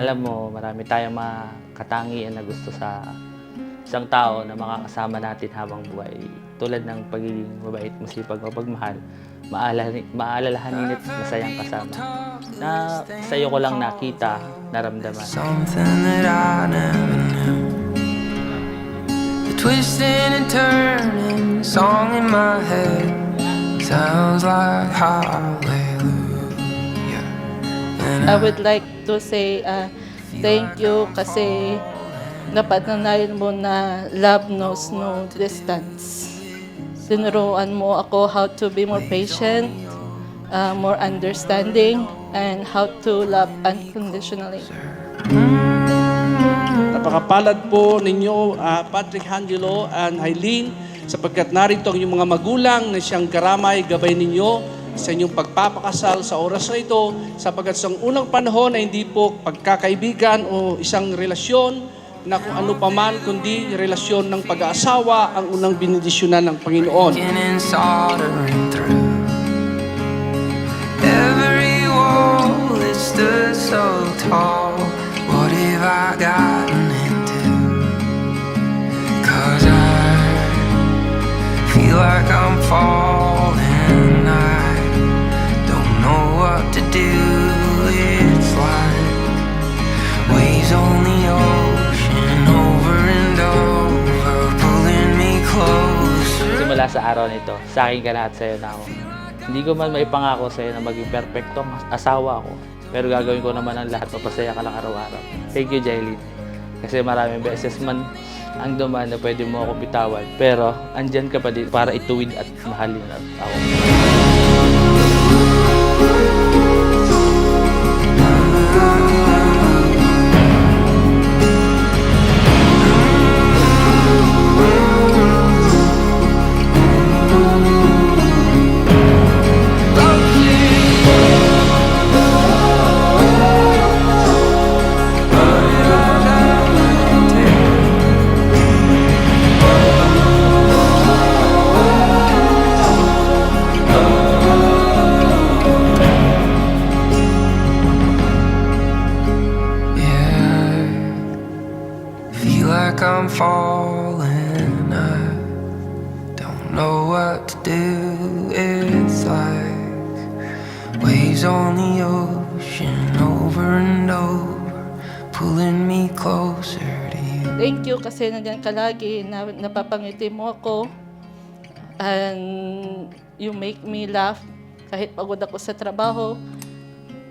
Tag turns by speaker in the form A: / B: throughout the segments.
A: Alam mo, marami tayong mga katangian na gusto sa isang tao na makakasama natin habang buhay. Tulad ng pagiging mabait, masipag, mapagmahal, maalalahanin at masayang kasama. Na sa'yo ko lang nakita, naramdaman.
B: Something that I never knew. The twisting and turning song in my head sounds like hallelujah. And
C: I would like to say thank you kasi napatunayan mo na love knows no distance. Tinuruan mo ako how to be more patient, more understanding, and how to love unconditionally.
D: Napakapalad po ninyo, Patrick Angelo and Eileen, sapagkat narito ang inyong mga magulang na siyang karamay, gabay ninyo sa inyong pagpapakasal sa oras na ito, sapagkat sa unang panahon ay hindi po pagkakaibigan o isang relasyon na kung ano paman, kundi relasyon ng pag-aasawa ang unang binidisyonan ng Panginoon.
B: and soldering through every wall that stood so tall. What have I gotten into? 'Cause I feel like I'm falling. I don't know what to do. It's like waves on the ocean, over and over, pulling me close.
A: Simula sa araw nito, sa akin ka lahat, sa'yo na ako. Hindi ko man maipangako sa'yo na maging perfectong asawa ako. Pero gagawin ko naman ang lahat, papasaya ka lang araw-araw. Thank you, Jailin. Kasi maraming beses man ang dumaan na pwede mo ako bitawan. Pero andyan ka pa din para ituwid at mahalin ako.
B: Feel like I'm falling. I don't know what to do. It's like waves on the ocean, over and over, pulling me closer to you.
C: Thank you kasi nandiyan ka lagi, napapangiti mo ako. And you make me laugh kahit pagod ako sa trabaho.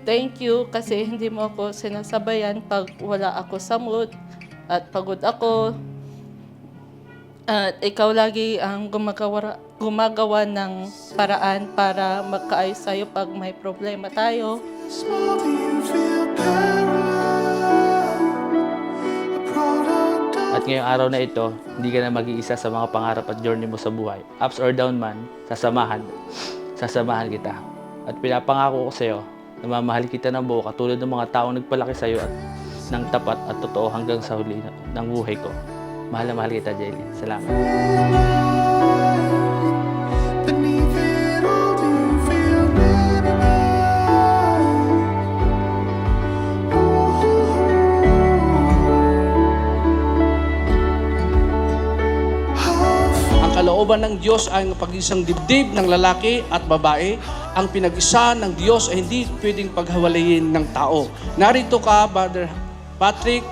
C: Thank you kasi hindi mo ako sinasabayan pag wala ako sa mood at pagod ako. At ikaw lagi ang gumagawa ng paraan para magkaayos tayo pag may problema tayo.
A: At ngayong araw na ito, hindi ka na mag-iisa sa mga pangarap at journey mo sa buhay. Ups or down man, sasamahan kita. At pinapangako ko sa iyo, na mamahal kita ng buo katulad ng mga taong nagpalaki sa iyo at ng tapat at totoo hanggang sa huli ng buhay ko. Mahal na mahal kita, Jailin. Salamat.
D: Ang kalooban ng Diyos ay ang pag-isang dibdib ng lalaki at babae. Ang pinag-isa ng Diyos ay hindi pwedeng paghawalayin ng tao. Narito ka, Brother Patrick,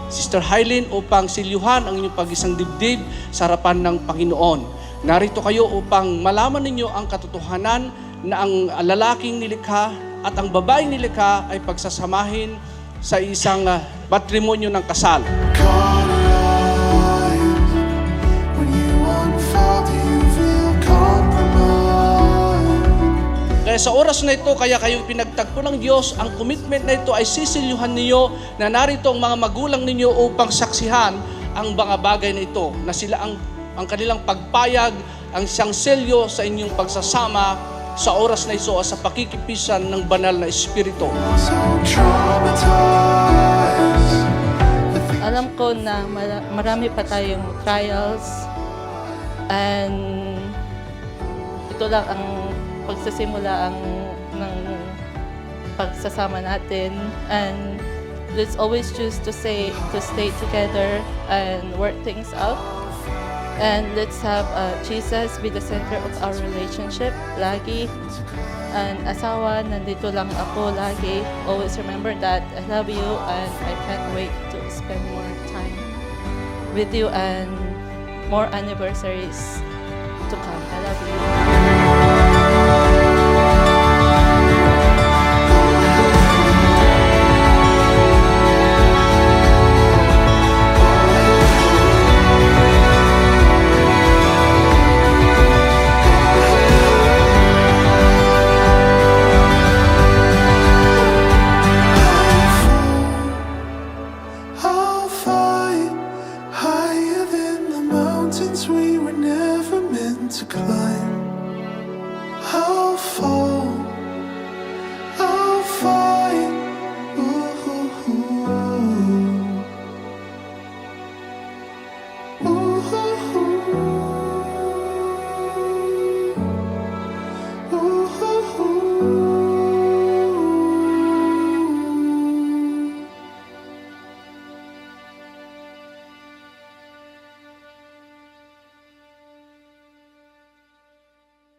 D: Sister Eileen, upang silyuhan ang inyong pag-isang dibdib sa harapan ng Panginoon. Narito kayo upang malaman ninyo ang katotohanan na ang lalaking nilikha at ang babaeng nilikha ay pagsasamahin sa isang matrimonyo ng kasal. Kaya sa oras na ito, kaya kayo pinagtagpo ng Diyos, ang commitment na ito ay sisilyuhan ninyo na narito ang mga magulang ninyo upang saksihan ang mga bagay na ito, na sila ang kanilang pagpayag, ang isang selyo sa inyong pagsasama sa oras na ito sa pakikipisan ng banal na Espiritu.
C: Alam ko na marami pa tayong trials and ito lang ang pagsisimula ng pagsasama natin, and let's always choose to stay together and work things out. And let's have Jesus be the center of our relationship lagi. And asawa, nandito lang ako lagi. Always remember that I love you and I can't wait to spend more time with you and more anniversaries to come. I love you.
E: I'll fight higher than the mountains we were never meant to climb.